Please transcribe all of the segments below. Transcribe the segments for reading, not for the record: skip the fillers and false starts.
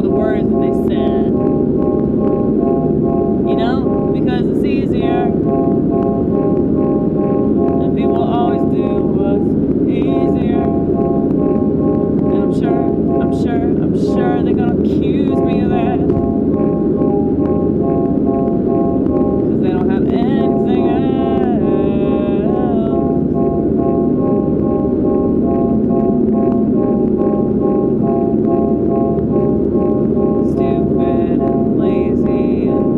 the words that they said. You know? Because it's easier. And people always do what's easier. And I'm sure they're gonna accuse me of that. Because they don't have anything else. Stupid and lazy and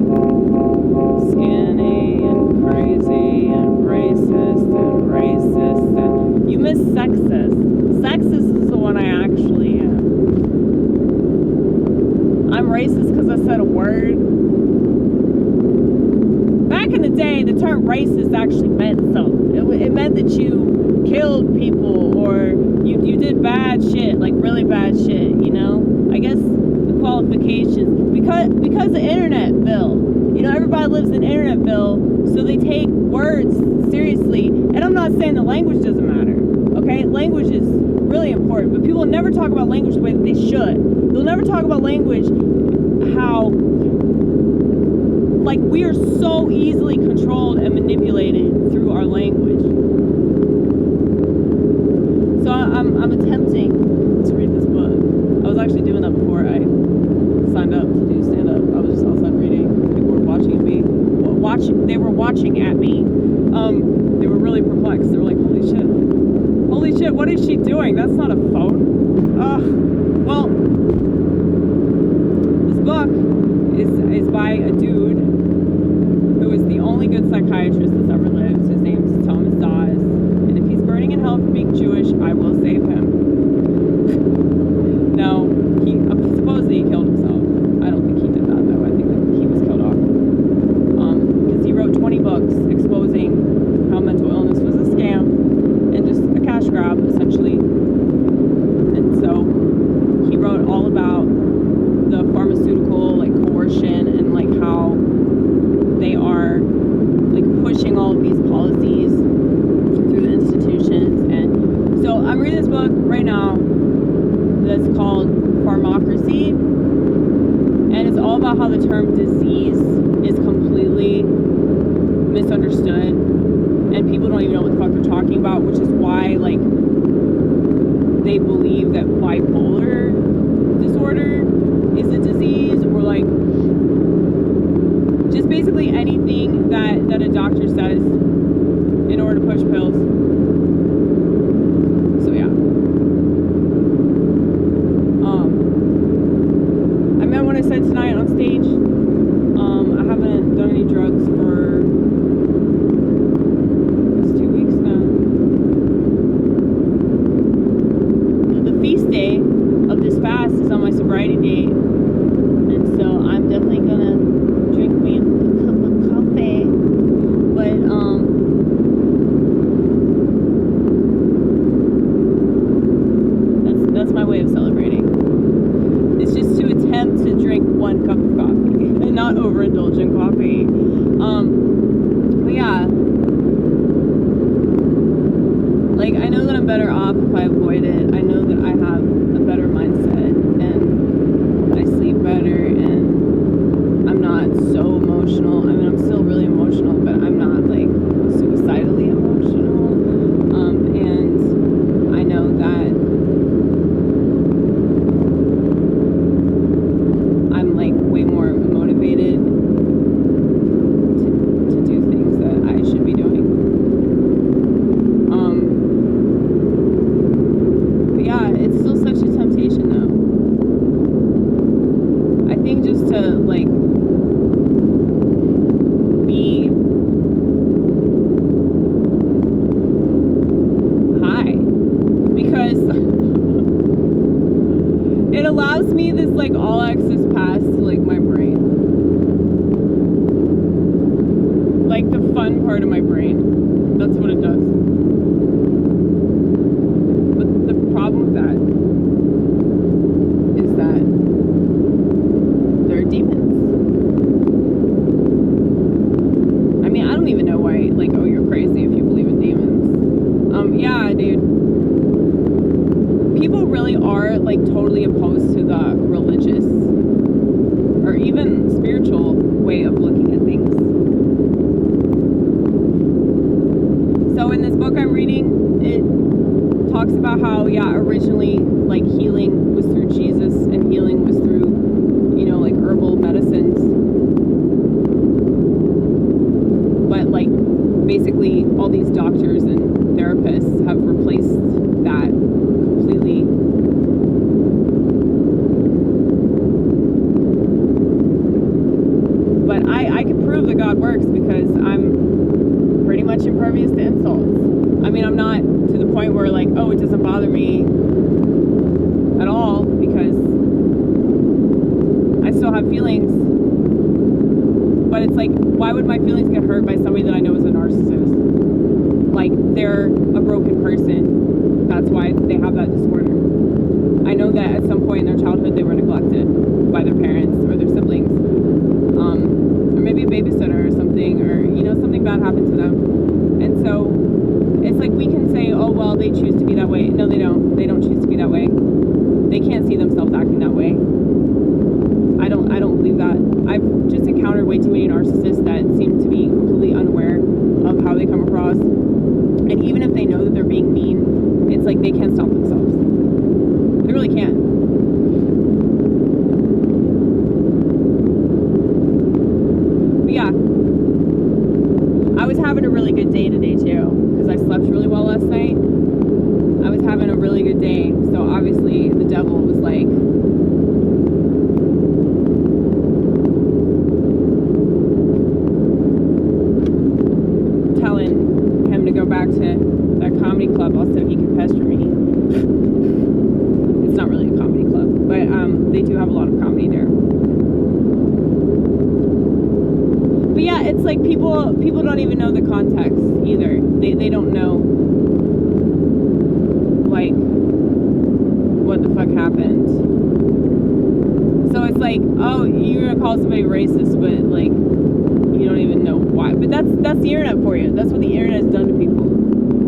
skinny and crazy and racist and you miss sexist. Sexist is the one I actually am. I'm racist because I said a word. Back in the day, the term racist actually meant something. It meant that you killed people or you did bad shit, like really bad shit, you know? I guess the qualifications, because the Internetville, you know, everybody lives in Internetville, so they take words seriously. And I'm not saying the language doesn't matter, okay? Language is really important, but people never talk about language the way that they should. They'll never talk about language how, like, we are so easily controlled and manipulated through our language. So I'm attempting to read this book. I was actually doing that before I signed up to do stand-up. I was just outside reading. People were watching me. They were watching at me. They were really perplexed. They were like, holy shit, what is she doing? That's not a phone. Well, this book is by a dude who is the only good psychiatrist that's ever lived. His name's szasz. And if he's burning in hell for being Jewish, I will save him. No, he supposedly killed himself. I don't think he did that though. I think that he was killed off. Because he wrote 20 books exposing how mental illness was a scam and just a cash grab, essentially. And so he wrote all about the pharmaceutical, like, coercion and, like, how they are, like, pushing all of these policies through the institutions. And so I'm reading this book right now that's called Pharmacracy, and it's all about how the term disease is completely misunderstood and people don't even know what the fuck they're talking about, which is why, like, they believe that bipolar disorder is a disease, or, like, just basically anything that a doctor says in order to push pills. So yeah. I meant what I said tonight on stage. I haven't done any drugs for it's 2 weeks now. The feast day of this fast is on my sobriety date, and so I'm definitely gonna drink me a cup of coffee. But that's my way of celebrating. It's just to attempt to drink 1 cup of coffee and not overindulge in coffee. But yeah, like, I know that I'm better off if I avoid it. I know that I have a better mindset and I sleep better and I'm not so emotional. I mean, I'm still really emotional, but I'm not, like, suicidally emotional. And I know that I'm, like, way more motivated to do things that I should be doing. But yeah, it's still such a temptation though. I think just to, like, be high, because it allows me this, like, all access pass to, like, my brain, like, the fun part of my brain. That's what it does. But the problem with that is that there are demons. I mean, I don't even know why, like, oh, you're crazy if you believe in demons. Yeah, dude. People really are, like, totally opposed to the religious point where like, oh, it doesn't bother me at all because I still have feelings. But it's like, why would my feelings get hurt by somebody that I know is a narcissist? Like, they're a broken person. That's why they have that disorder. I know that at some point in their childhood they were neglected by their parents or their siblings. Or maybe a babysitter or something, or, you know, something bad happened to them. And so it's like we can say, oh, well, they choose to be that way. No, they don't. They don't choose to be that way. They can't see themselves acting that way. I don't believe that. I've just encountered way too many narcissists that seem to be completely unaware of how they come across. And even if they know that they're being mean, it's like they can't stop themselves. They really can't. But yeah, I was having a really good day today too, because I slept really well last night. I was having a really good day, so obviously the devil was like, telling him to go back to that comedy club also he could pester me. It's not really a comedy club, but they do have a lot of comedy there. But yeah, it's like people don't even know the context either. They don't know like what the fuck happened. So it's like, oh, you're gonna call somebody racist, but like you don't even know why. But that's the internet for you. That's what the internet has done to people.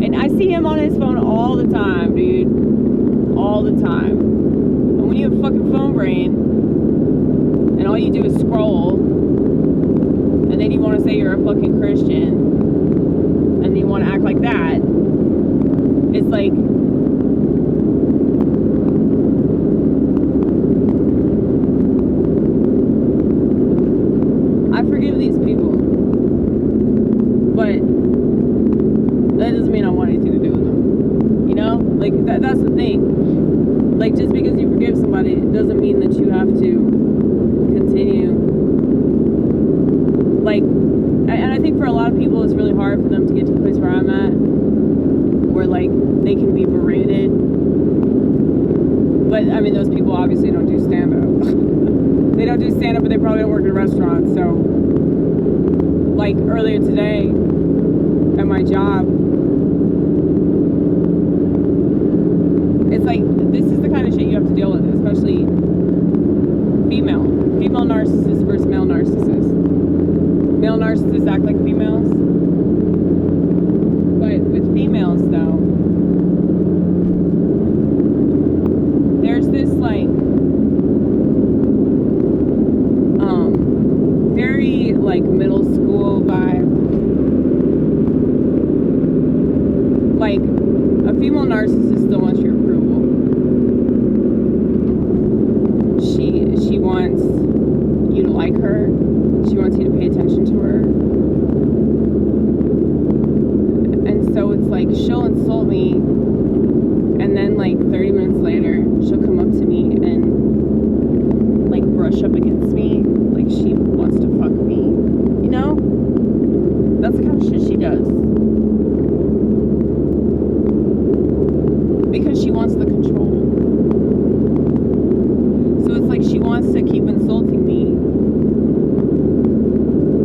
And I see him on his phone all the time, dude. All the time. And when you have fucking phone brain and all you do is scroll, and then you want to say you're a fucking Christian, and you want to act like that, it's like, I forgive these people, but that doesn't mean I want anything to do with them. You know? Like, that's the thing. Like, just because you forgive somebody doesn't mean that you have to continue. Like, and I think for a lot of people it's really hard for them to get to the place where I'm at, where like they can be berated. But I mean, those people obviously don't do stand-up. They don't do stand-up, but they probably don't work in a restaurant. So like earlier today at my job, it's like, this is the kind of shit you have to deal with, especially female narcissists versus male narcissists. Male narcissists act like females, but with females though, there's this like very like middle school vibe. Like, a female narcissist still wants your approval. She wants you to like her. She wants you to pay attention to her. And so it's like, she'll insult me, and then like 30 minutes later, she'll come up to me and like brush up against me, like she wants to fuck me. You know? That's the kind of shit she does. Because she wants the control. So it's like she wants to keep insulting me,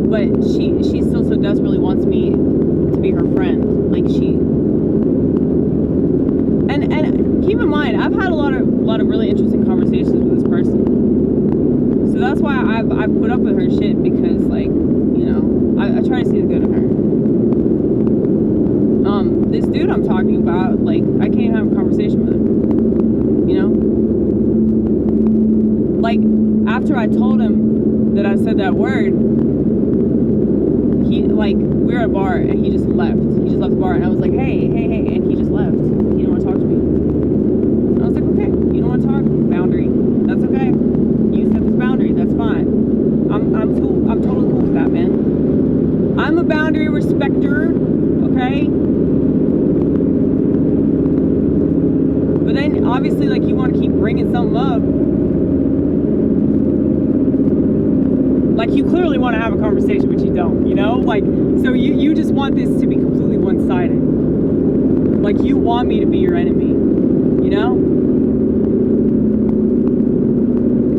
but she still so desperately wants me to be her friend. Like, she, and keep in mind, I've had a lot of really interesting conversations with this person. So that's why I've put up with her shit, because like, you know, I try to see the good in her. This dude I'm talking about, like, I can't even have a conversation with him. You know? Like, after I told him that I said that word, he, like, we were at a bar and he just left. He just left the bar, and I was like, hey, and he just left. He didn't want to talk to me. And I was like, okay, you don't want to talk? Boundary. That's okay. You set this boundary. That's fine. I'm totally cool with that, man. I'm a boundary respecter, okay? But then, obviously, like, you want to keep bringing something up. Like, you clearly want to have a conversation, but you don't, you know? Like, so you just want this to be completely one-sided. Like, you want me to be your enemy, you know?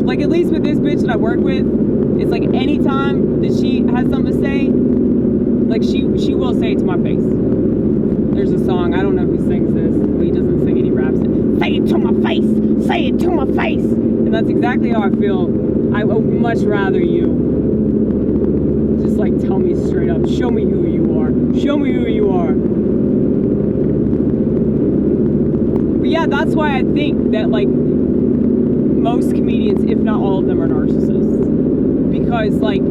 Like, at least with this bitch that I work with, it's like anytime that she has something to say, like, she will say it to my face. There's a song, I don't know who sings this. Well, he doesn't sing it, he raps it. Say it to my face! Say it to my face! And that's exactly how I feel. I would much rather you just, like, tell me straight up. Show me who you are. Show me who you are. But yeah, that's why I think that, like, most comedians, if not all of them, are narcissists. Because, like,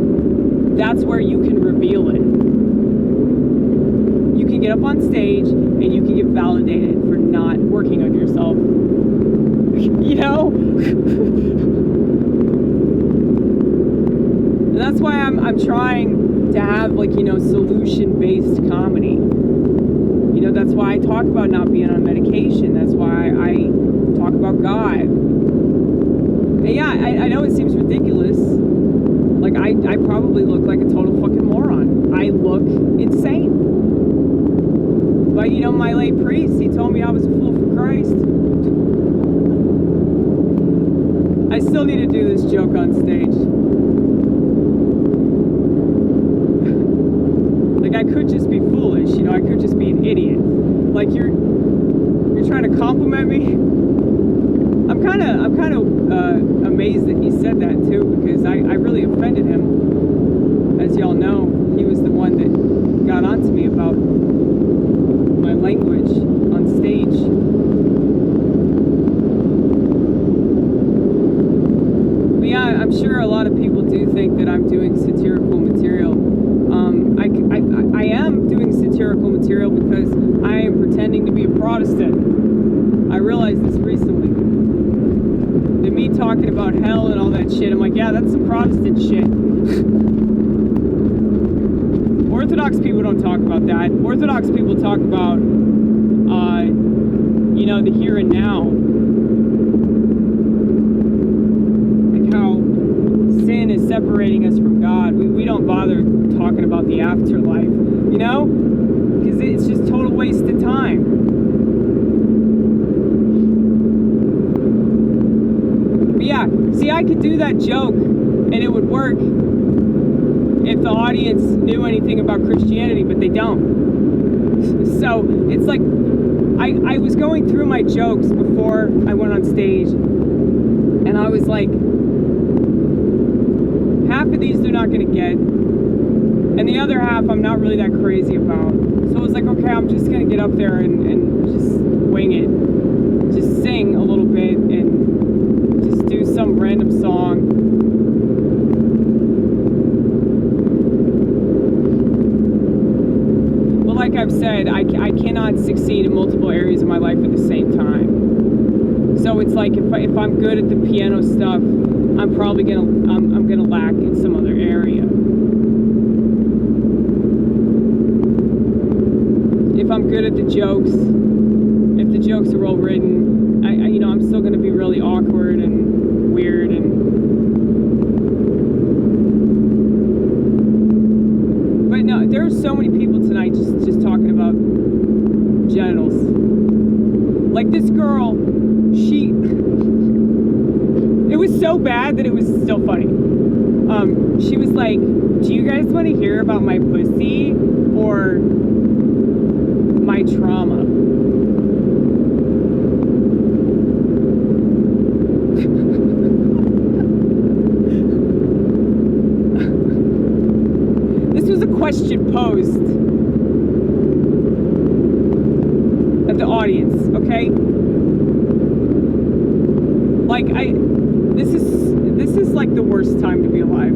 that's where you can reveal it. You can get up on stage and you can get validated for not working on yourself. You know? And that's why I'm trying to have, like, you know, solution-based comedy. You know, that's why I talk about not being on medication. That's why I talk about God. And yeah, I know it seems ridiculous. Like, I probably look like a total fucking moron. I look insane. But, you know, my late priest, he told me I was a fool for Christ. I still need to do this joke on stage. Like, I could just be foolish, you know, I could just be an idiot. Like, you're trying to compliment me? I'm kind of amazed that he said that too, because I really offended him. As y'all know, he was the one that got onto me about my language on stage. But yeah, I'm sure a lot of people do think that I'm doing satirical material. I am doing satirical material because I am pretending to be a Protestant. I realized this recently. That me talking about hell and all that shit, I'm like, yeah, that's some Protestant shit. Orthodox people don't talk about that. Orthodox people talk about, you know, the here and now. Like how sin is separating us from God. We don't bother talking about the afterlife, you know? Because it's just total waste of time. But yeah, see, I could do that joke and it would work if the audience knew anything about Christianity, but they don't. So it's like, I was going through my jokes before I went on stage, and I was like, half of these they're not going to get, and the other half I'm not really that crazy about. So I was like, okay, I'm just going to get up there and just wing it. Just sing a little bit and just do some random song. But like I've said, I cannot succeed in multiple areas of my life at the same time. So it's like if I'm good at the piano stuff, I'm probably I'm gonna lack in some other area. If I'm good at the jokes, if the jokes are well written, you know, I'm still gonna be really awkward and weird and. But no, there are so many people tonight just talking about genitals. Like this girl, it was so bad that it was still funny. She was like, do you guys want to hear about my pussy or my trauma? This was a question posed at the audience, okay? Like, this is like the worst time to be alive.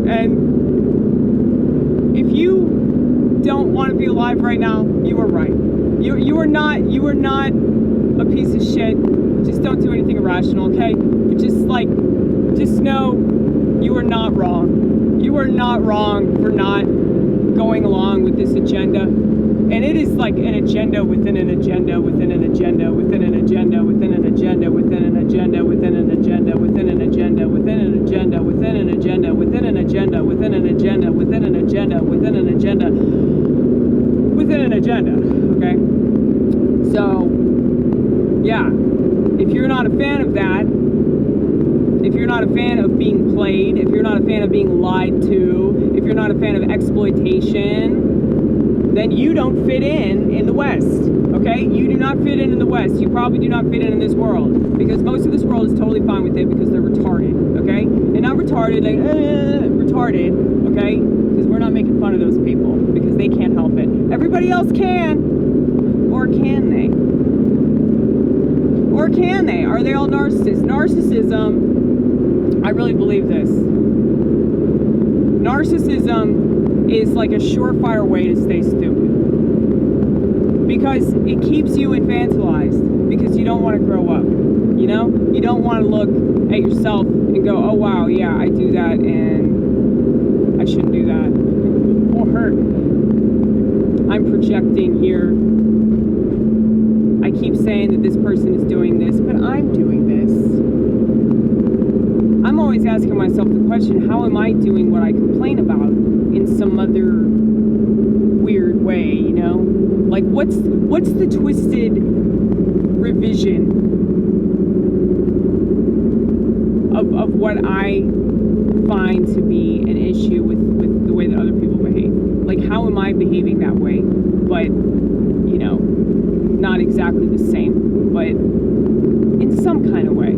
And if you don't want to be alive right now, you are right. You are not a piece of shit. Just don't do anything irrational, okay? But just know you are not wrong. You are not wrong for not going along with this agenda. And it is like an agenda within an agenda within an agenda within an agenda within an agenda within an agenda within an agenda within an agenda within an agenda within an agenda within an agenda within an agenda within an agenda within an agenda within an agenda. Okay? So, yeah, if you're not a fan of that, if you're not a fan of being played, if you're not a fan of being lied to, if you're not a fan of exploitation, then you don't fit in the West, okay? You do not fit in the West. You probably do not fit in this world, because most of this world is totally fine with it because they're retarded, okay? And not retarded, like, retarded, okay? Because we're not making fun of those people because they can't help it. Everybody else can, or can they? Or can they? Are they all narcissists? Narcissism, I really believe this. Narcissism is like a surefire way to stay stupid. Because it keeps you infantilized. Because you don't want to grow up. You know? You don't want to look at yourself and go, oh wow, yeah, I do that and I shouldn't do that. Or I'm projecting here. I keep saying that this person is doing this, but I'm doing this. I'm always asking myself the question, how am I doing what I complain about in some other weird way, you know? Like, what's the twisted revision of what I find to be an issue with the way that other people behave? Like, how am I behaving that way? But, you know, not exactly the same, but in some kind of way.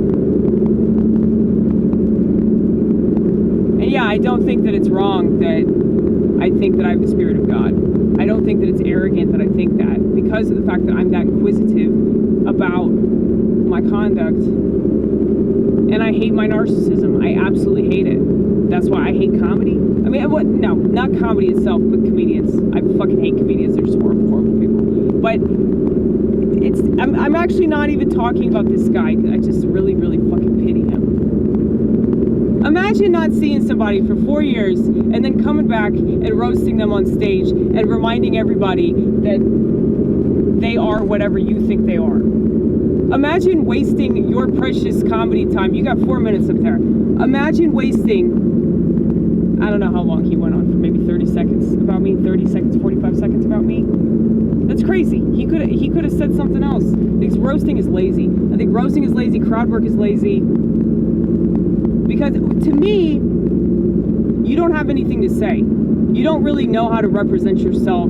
And yeah, I don't think that it's wrong that I think that I have the Spirit of God. I don't think that it's arrogant that I think that, because of the fact that I'm that inquisitive about my conduct. And I hate my narcissism. I absolutely hate it. That's why I hate comedy. I mean, no, not comedy itself, but comedians. I fucking hate comedians. They're just horrible, horrible people. But I'm actually not even talking about this guy. I just really, really fucking pity him. Imagine not seeing somebody for 4 years and then coming back and roasting them on stage and reminding everybody that they are whatever you think they are. Imagine wasting your precious comedy time. You got 4 minutes up there. Imagine wasting, I don't know how long he went on, for maybe 30 seconds about me, 30 seconds, 45 seconds about me. That's crazy. He could have said something else. I think roasting is lazy. I think roasting is lazy, crowd work is lazy. Because to me, you don't have anything to say. You don't really know how to represent yourself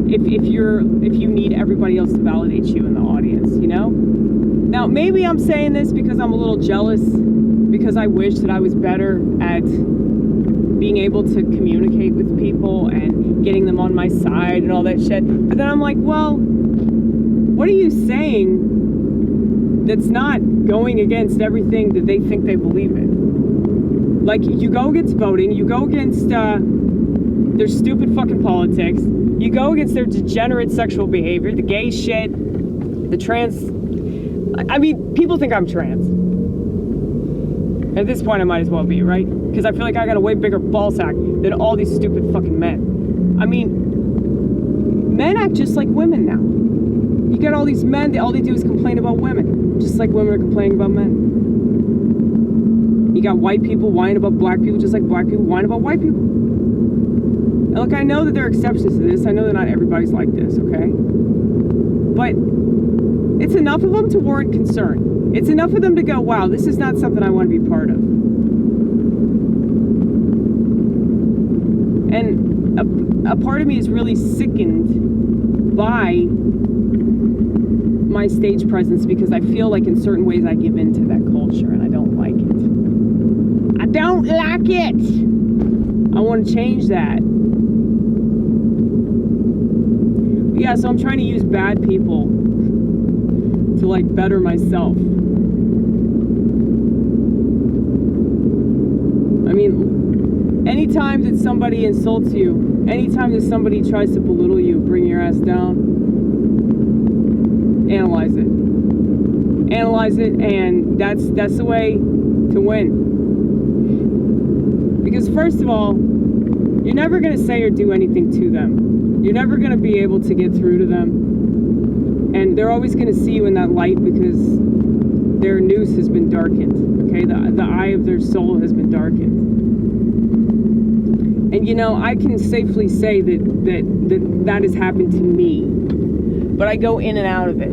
if you need everybody else to validate you in the audience, you know? Now, maybe I'm saying this because I'm a little jealous, because I wish that I was better at being able to communicate with people and getting them on my side and all that shit. But then I'm like, well, what are you saying that's not going against everything that they think they believe in? Like, you go against voting, you go against their stupid fucking politics, you go against their degenerate sexual behavior, the gay shit, the trans... I mean, people think I'm trans. At this point, I might as well be, right? Because I feel like I got a way bigger ball sack than all these stupid fucking men. I mean, men act just like women now. You got all these men, all they do is complain about women, just like women are complaining about men. You got white people whining about black people, just like black people whine about white people. And look, I know that there are exceptions to this. I know that not everybody's like this, okay? But it's enough of them to warrant concern. It's enough of them to go, wow, this is not something I want to be part of. And a part of me is really sickened by my stage presence, because I feel like in certain ways I give in to that culture and I don't like it. I don't like it! I want to change that. But yeah, so I'm trying to use bad people to like better myself. I mean, anytime that somebody insults you, anytime that somebody tries to belittle you, bring your ass down, analyze it. Analyze it, and that's the way to win. Because first of all, you're never going to say or do anything to them. You're never going to be able to get through to them. And they're always going to see you in that light because their noose has been darkened. Okay, the eye of their soul has been darkened. And you know, I can safely say that has happened to me. but I go in and out of it.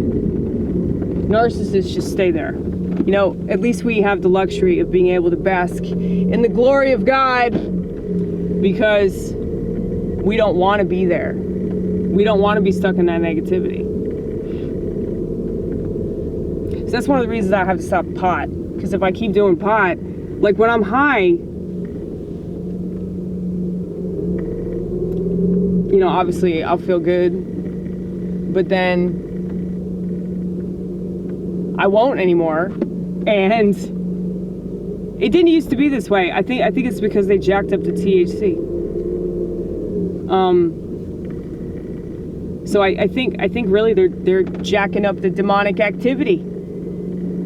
Narcissists just stay there. You know, at least we have the luxury of being able to bask in the glory of God, because we don't want to be there. We don't want to be stuck in that negativity. So that's one of the reasons I have to stop pot. Because if I keep doing pot, like when I'm high, you know, obviously I'll feel good, but then I won't anymore. And it didn't used to be this way. I think it's because they jacked up the THC. So I think really they're jacking up the demonic activity,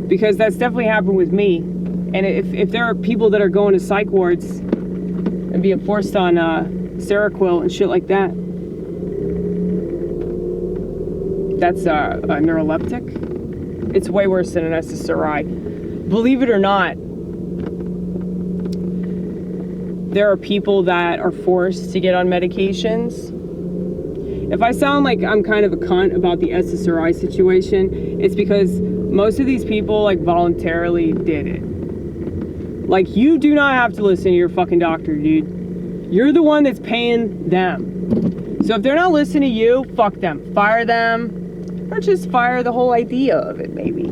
because that's definitely happened with me. And if there are people that are going to psych wards and being forced on Seroquel and shit like that, that's a neuroleptic. It's way worse than an SSRI. Believe it or not, there are people that are forced to get on medications. If I sound like I'm kind of a cunt about the SSRI situation, it's because most of these people like voluntarily did it. Like, you do not have to listen to your fucking doctor, dude. You're the one that's paying them. So if they're not listening to you, fuck them. Fire them. Or just fire the whole idea of it, maybe.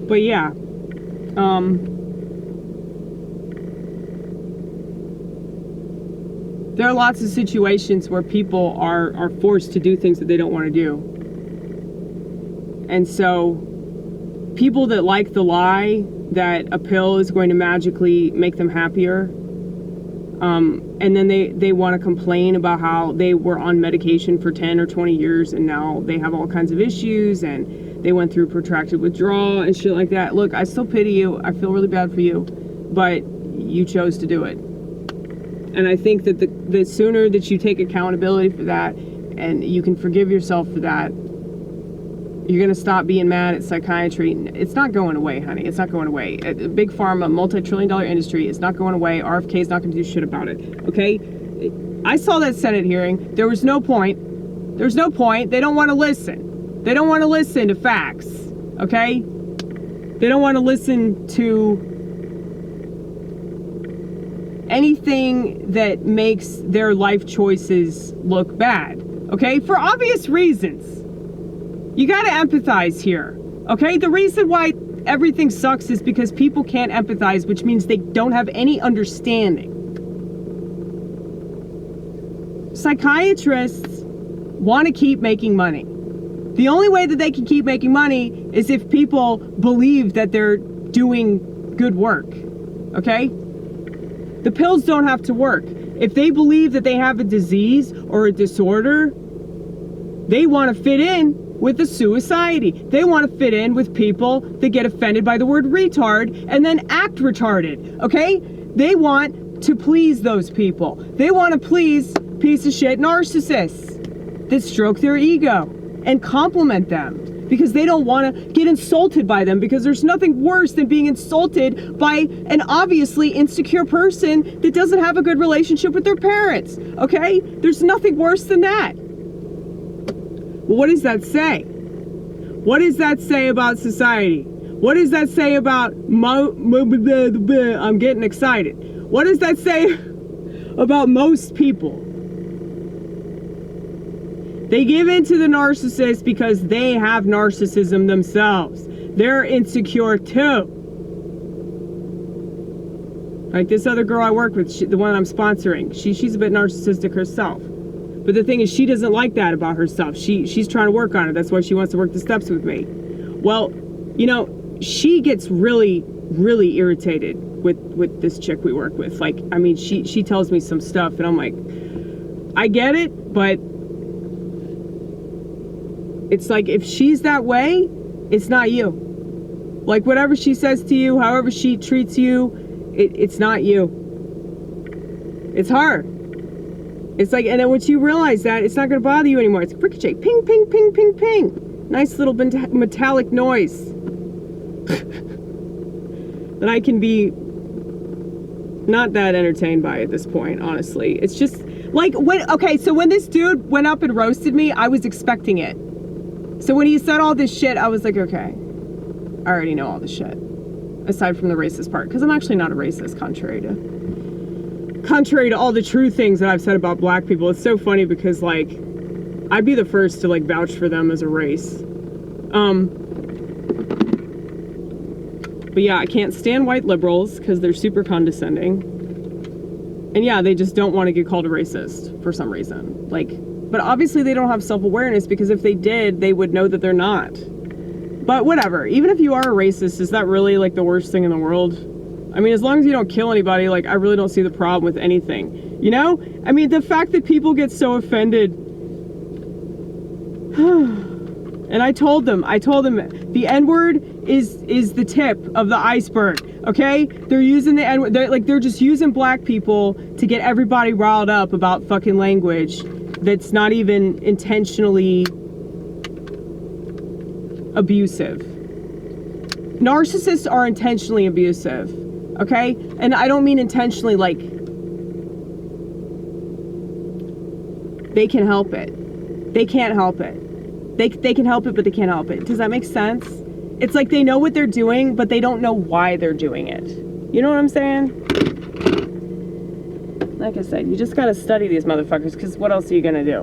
But yeah. There are lots of situations where people are forced to do things that they don't want to do. And so, people that like the lie that a pill is going to magically make them happier, and then they want to complain about how they were on medication for 10 or 20 years and now they have all kinds of issues and they went through protracted withdrawal and shit like that. Look, I still pity you. I feel really bad for you, but you chose to do it. And I think that the sooner that you take accountability for that and you can forgive yourself for that, you're going to stop being mad at psychiatry. It's not going away, honey. It's not going away. A big pharma, multi-trillion-dollar industry is not going away. RFK is not going to do shit about it, okay? I saw that Senate hearing. There was no point. There's no point. They don't want to listen. They don't want to listen to facts, okay? They don't want to listen to anything that makes their life choices look bad, okay? For obvious reasons. You gotta empathize here, okay? The reason why everything sucks is because people can't empathize, which means they don't have any understanding. Psychiatrists want to keep making money. The only way that they can keep making money is if people believe that they're doing good work, okay? The pills don't have to work. If they believe that they have a disease or a disorder, they want to fit in with the suicidity. They want to fit in with people that get offended by the word retard and then act retarded, okay? They want to please those people. They want to please piece of shit narcissists that stroke their ego and compliment them because they don't want to get insulted by them, because there's nothing worse than being insulted by an obviously insecure person that doesn't have a good relationship with their parents, okay? There's nothing worse than that. Well, what does that say? What does that say about society? What does that say about I'm getting excited. What does that say about most people? They give in to the narcissist because they have narcissism themselves. They're insecure too. Like this other girl I work with, the one I'm sponsoring, she's a bit narcissistic herself. But the thing is, she doesn't like that about herself. She's trying to work on it. That's why she wants to work the steps with me. Well, you know, she gets really, really irritated with this chick we work with. Like, I mean, she tells me some stuff and I'm like, I get it, but it's like, if she's that way, it's not you. Like, whatever she says to you, however she treats you, it's not you. It's her. It's like, and then once you realize that, it's not going to bother you anymore. It's ricochet, ping, ping, ping, ping, ping. Nice little metallic noise. That I can be not that entertained by at this point, honestly. It's just, like, so when this dude went up and roasted me, I was expecting it. So when he said all this shit, I was like, okay, I already know all this shit. Aside from the racist part, because I'm actually not a racist, contrary to all the true things that I've said about black people. It's so funny because, like, I'd be the first to, like, vouch for them as a race. But yeah, I can't stand white liberals because they're super condescending. And yeah, they just don't want to get called a racist for some reason. Like, but obviously they don't have self-awareness, because if they did, they would know that they're not. But whatever, even if you are a racist, is that really, like, the worst thing in the world? I mean, as long as you don't kill anybody, like, I really don't see the problem with anything. You know? I mean, the fact that people get so offended. And I told them, the N-word is the tip of the iceberg, okay? They're using the N-word, they're just using black people to get everybody riled up about fucking language that's not even intentionally abusive. Narcissists are intentionally abusive, okay? And I don't mean intentionally, like, they can help it. They can't help it. They can help it, but they can't help it. Does that make sense? It's like they know what they're doing, but they don't know why they're doing it. You know what I'm saying? Like I said, you just gotta study these motherfuckers, because what else are you gonna do?